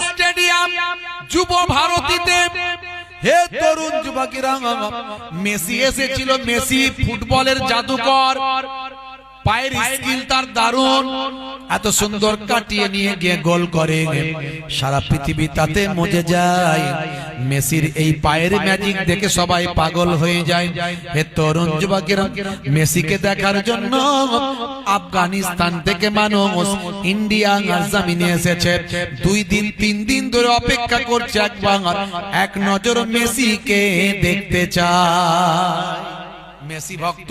Stadium যুব ভারতীতে হে তরুণ যুবকেরা, Messi এসেছিল। মেসি ফুটবলের জাদুকর, পায়ের স্কিল তার দারুণ, এত সুন্দর কাটিয়ে নিয়ে গিয়ে গোল করে। সারা পৃথিবী তাতে মজে যায়। মেসির এই পায়ের ম্যাজিক দেখে সবাই পাগল হয়ে যায়। হে তরুণ যুবকেরা, মেসিকে দেখার জন্য আফগানিস্তান থেকে মানুষ ইন্ডিয়া জমিনে এসেছে। 2 দিন 3 দিন ধরে অপেক্ষা করছে একবার এক নজর মেসিকে দেখতে চায়। মেসি ভক্ত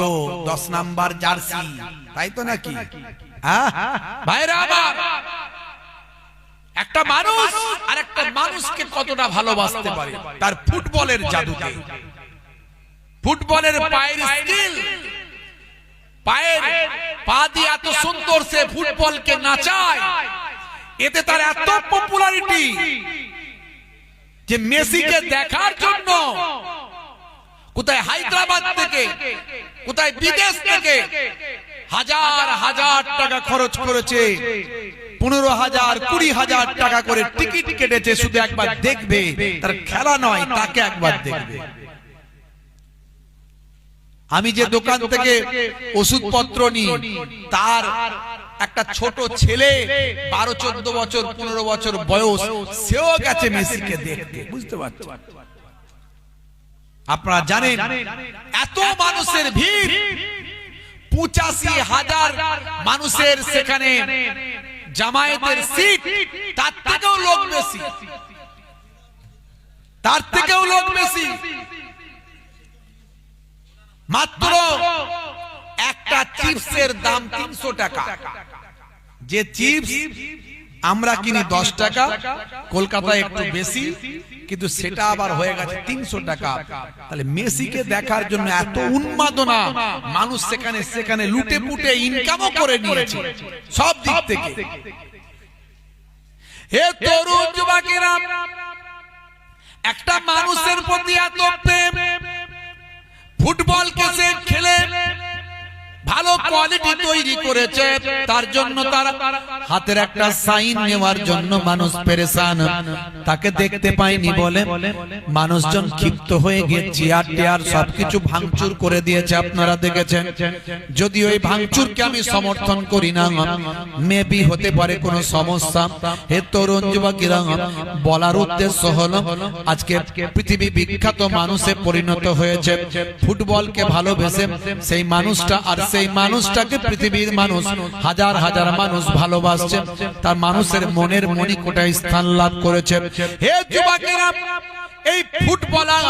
10 নাম্বার জার্সি, তাই তো নাকি? ভাইরা আমার, একটা মানুষ আর একটা মানুষকে কতটা ভালোবাসতে পারে তার ফুটবলের জাদুতে। ফুটবলের পায়ের স্কিল, পায়ের পা দিয়ে এত সুন্দর সে ফুটবলকে নাচায়, এতে তার এত পপুলারিটি যে মেসিকে দেখার জন্য কোথায় হায়দ্রাবাদ থেকে, কোথায় বিদেশ থেকে হাজার হাজার টাকা খরচ করেছে। 15,000 20,000 টাকা করে টিকিট কেটেছে শুধু একবার দেখবে, তার খেলা নয়, তাকে একবার দেখবে। আমি যে দোকান থেকে ওষুধপত্র নিই, তার একটা ছোট ছেলে 12-14 বছর 15 বছর বয়স, সেও গেছে মেসিকে দেখতে। বুঝতে পারছো? আপনারা জানেন এত মানুষের ভিড়, 85,000 মানুষের সেখানে জামায়াতের সিট, তার থেকেও লোক বেশি, তার থেকেও লোক বেশি। মাত্র একটা চিপসের দাম 300 টাকা। যে চিপস আমরা কিনি 10 টাকা, কলকাতায় একটু বেশি, কিন্তু সেটা আবার হয়ে গেছে 300 টাকা। তাহলে মেসিকে দেখার জন্য এত উন্মাদনা, মানুষ সেখানে সেখানে লুটে পুটে ইনকামও করে নিয়েছে সব দিক থেকে। হে তরুণ যুবকেরা, একটা মানুষের প্রতি এত প্রেম, ফুটবলকে সে খেলে ভালো কোয়ালিটি তৈরি করেছে, তার জন্য তার হাতের একটা সাইন নেওয়ার জন্য মানুষ পেরেশান। তাকে দেখতে পায়নি বলে মানুষজন ক্ষিপ্ত হয়ে গিয়ে চেয়ার টেয়ার সবকিছু ভাঙচুর করে দিয়েছে। আপনারা দেখেছেন। যদিও এই ভাঙচুরকে আমি সমর্থন করি না, মেবি হতে পারে কোনো সমস্যা। হে তরুণ যুবকেরা, বলার উদ্দেশ্য হলো আজকে পৃথিবী বিখ্যাত মানুষে পরিণত হয়েছে। ফুটবলকে ভালোবেসে সেই মানুষটা, আর সেই মানুষটাকে পৃথিবীর মানুষ হাজার হাজার মানুষ ভালোবাসছে, তার মানুষের মনের মণিকোটায় স্থান লাভ করেছে। হে যুবকেরা, এই ফুটবলার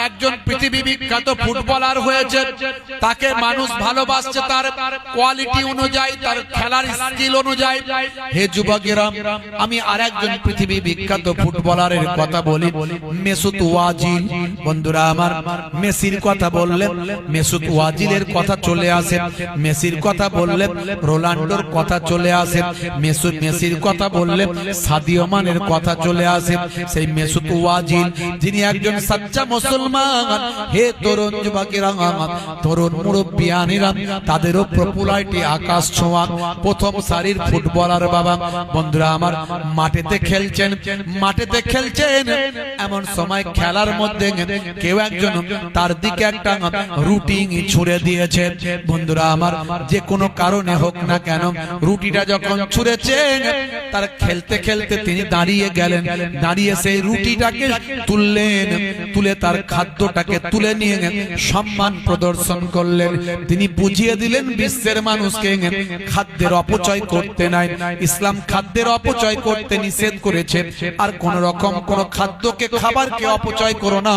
একজন পৃথিবী বিখ্যাত ফুটবলার হয়েছে, তাকে মানুষ ভালোবাসছে তার কোয়ালিটি অনুযায়ী, তার খেলার স্কিল অনুযায়ী। হে যুবকেরা, আমি আরেকজন পৃথিবী বিখ্যাত ফুটবলারের কথা বলি, মেসুত ওয়াজিল। বন্ধুরা আমার, মেসির কথা বললে মেসুত ওয়াজিলের কথা চলে আসে, মেসির কথা বললে রোনাল্ডোর কথা চলে আসে, মেসির কথা বললে সাদিও মানের কথা চলে আসে। সেই মেসুত ওয়াজিল যিনি একজন সচ্চা মুসলমান। হে তরুণ যুবকেরা, তরুণ মুরব্বিয়ানেরা, তাদেরও পপুলারিটি আকাশ ছোঁয়া, প্রথম সারির ফুটবলার বাবা। বন্ধুরা আমার, মাঠেতে খেলছেন, এমন সময় খেলার মধ্যে কেউ একজন তার দিকে একটা রুটি ছুঁড়ে দিয়েছে। বন্ধুরা আমার, যে কোনো কারণে হোক না কেন, রুটিটা যখন ছুঁড়েছেন, তার খেলতে খেলতে তিনি দাঁড়িয়ে গেলেন, দাঁড়িয়ে সেই রুটিটাকে তুললেন, তুলে তার খাদ্যটাকে তুলে নিয়ে সম্মান প্রদর্শন করলেন। তিনি বুঝিয়ে দিলেন বিশ্বের মানুষকে খাদ্যের অপচয় করতে নাই। ইসলাম খাদ্যের অপচয় করতে নিষেধ করেছে। আর কোন রকম কোন খাদ্যকে, খাবারকে অপচয় করো না,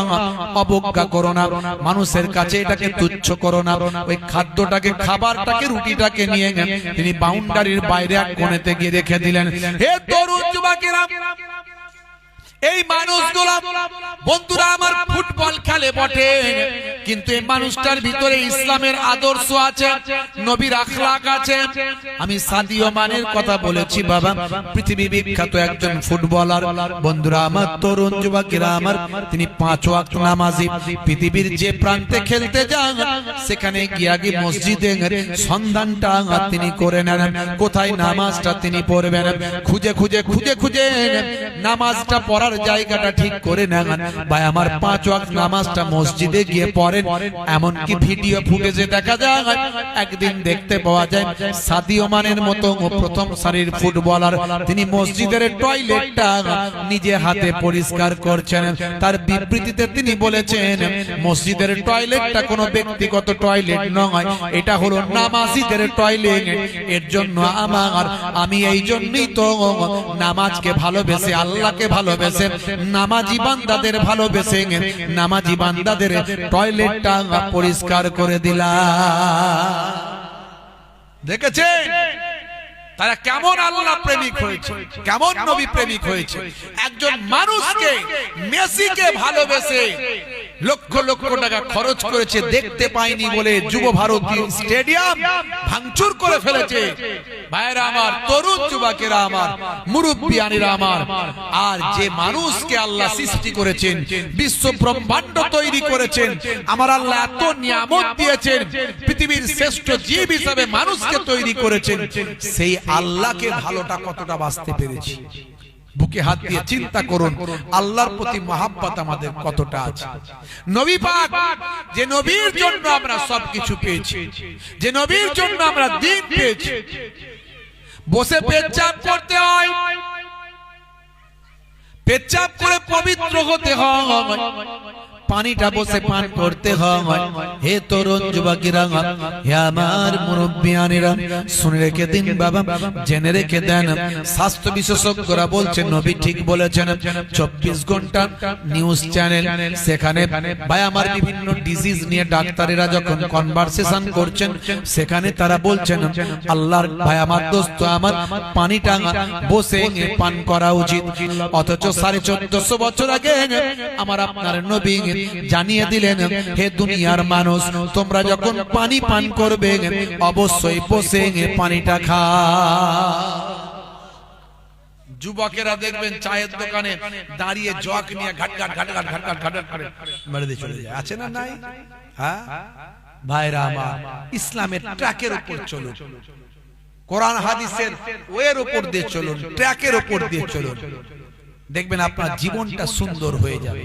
অবজ্ঞা করো না, মানুষের কাছে এটাকে তুচ্ছ করো না। ওই খাদ্যটাকে, খাবারটাকে, রুটিটাকে নিয়ে তিনি বাউন্ডারির বাইরে এক কোণেতে গিয়ে রেখে দিলেন। হে তরুণ যুবকেরা, এই মানুষগুলো বন্ধুরা আমার ফুটবল খেলে বটে, কিন্তু এই মানুষটার ভিতরে ইসলামের আদর্শ আছে, নবীর আখলাক আছে। আমি সাদিও মানের কথা বলেছি বাবা, পৃথিবী বিখ্যাত একজন ফুটবলার। বন্ধুরা আমার, তরুণ যুবকেরা আমার, তিনি 5 ওয়াক্ত নামাজি। পৃথিবীর যে প্রান্তে খেলতে যান সেখানে গিয়ে আগে মসজিদের সন্ধানটা তিনি করে নেন, কোথায় নামাজটা তিনি পড়বেন। খুঁজে খুঁজে খুঁজে খুঁজে নামাজটা পড়ার জায়গাটা ঠিক করে নেন। ভাই আমার 5 ওয়াক্ত নামাজটা মসজিদে গিয়ে পড়েন। এমনকি ভিডিও ফুটেজে দেখা যায়, একদিন দেখতে পাওয়া যায় সাদিও মানের মতো প্রথম সারির ফুটবলার তিনি মসজিদের টয়লেটটা নিজে হাতে পরিষ্কার করছেন। তার বিবৃতিতে তিনি বলেছেন, মসজিদের টয়লেটটা কোনো ব্যক্তিগত টয়লেট নয়, এটা হলো নামাজিদের টয়লেট। এর জন্য আমি এই জন্যই তো নামাজকে ভালোবেসে, আল্লাহকে ভালোবেসে, নামাজি বান্দাদের ভালোবেসে নামাজি বান্দাদের টয়লেটটা পরিষ্কার করে দিলাম। দেখেছেন তারা কেমন আল্লাহ প্রেমিক হয়েছে, কেমন নবী প্রেমিক হয়েছে। একজন মানুষকে, মেসিকে ভালোবেসে লক্ষ লক্ষ টাকা খরচ করেছে, দেখতে পায়নি বলে যুব ভারতী স্টেডিয়াম ভাঙচুর করে ফেলেছে। ভাইরা আমার, তরুণ যুবকেরা আমার, মুরব্বিয়ানিরা আমার, আর যে মানুষকে আল্লাহ সৃষ্টি করেছেন, বিশ্ব ব্রহ্মাণ্ড তৈরি করেছেন, আমার আল্লাহ এত নিয়ামত দিয়েছেন, পৃথিবীর শ্রেষ্ঠ জীব হিসাবে মানুষকে তৈরি করেছেন, সেই আল্লাহকে ভালোটা কতটা বাঁচতে পেরেছি। বুকে হাত দিয়ে চিন্তা করুন, আল্লাহর প্রতি মহাব্বত আমাদের কতটা আছে। নবী পাক, যে নবীর জন্য আমরা সবকিছু পেয়েছি, যে নবীর জন্য আমরা দিন পেয়েছি। বসে পেচ্ছাপ করতে হয়, পেচ্ছাপ করে পবিত্র হতে হয়, পানিটা বসে পান করতে হয়। হে তরুণ যুবকেরা, হে আমার মুরব্বিয়ানেরা, শুনে রেখে দিন বাবা, জেনে রেখে দেন। স্বাস্থ্য বিশেষজ্ঞরা বলছেন, নবী ঠিক বলেছেন। 24 ঘন্টা নিউজ চ্যানেল, সেখানে ভাই আমার বিভিন্ন ডিজিজ নিয়ে ডাক্তারেরা যখন কনভারসেশন করছেন, সেখানে তারা বলছেন আল্লাহর ভাই আমার দোস্ত আমার, পানিটা বসে পান করা উচিত। অথচ 1450 বছর আগে আমার আপনার নবী জানিয়ে দিলেন, হে দুনিয়ার মানুষ, তোমরা যখন পানি পান করবে অবশ্যই বসে পানিটা খাও। যুবকেরা দেখবেন চায়ের দোকানে দাঁড়িয়ে জগ নিয়ে ঘাটঘাট ঘাটঘাট ঘাটঘাট ঘাটঘাট করে মেরে দিয়ে চলে যায়, আছে না নাই? হ্যাঁ ভাইরা আমার, ইসলামের ট্র্যাকের উপর চলুন, কোরআন হাদিসের ওয়ের উপর দিয়ে চলুন, ট্র্যাকের উপর দিয়ে চলুন, দেখবেন আপনার জীবনটা সুন্দর হয়ে যাবে।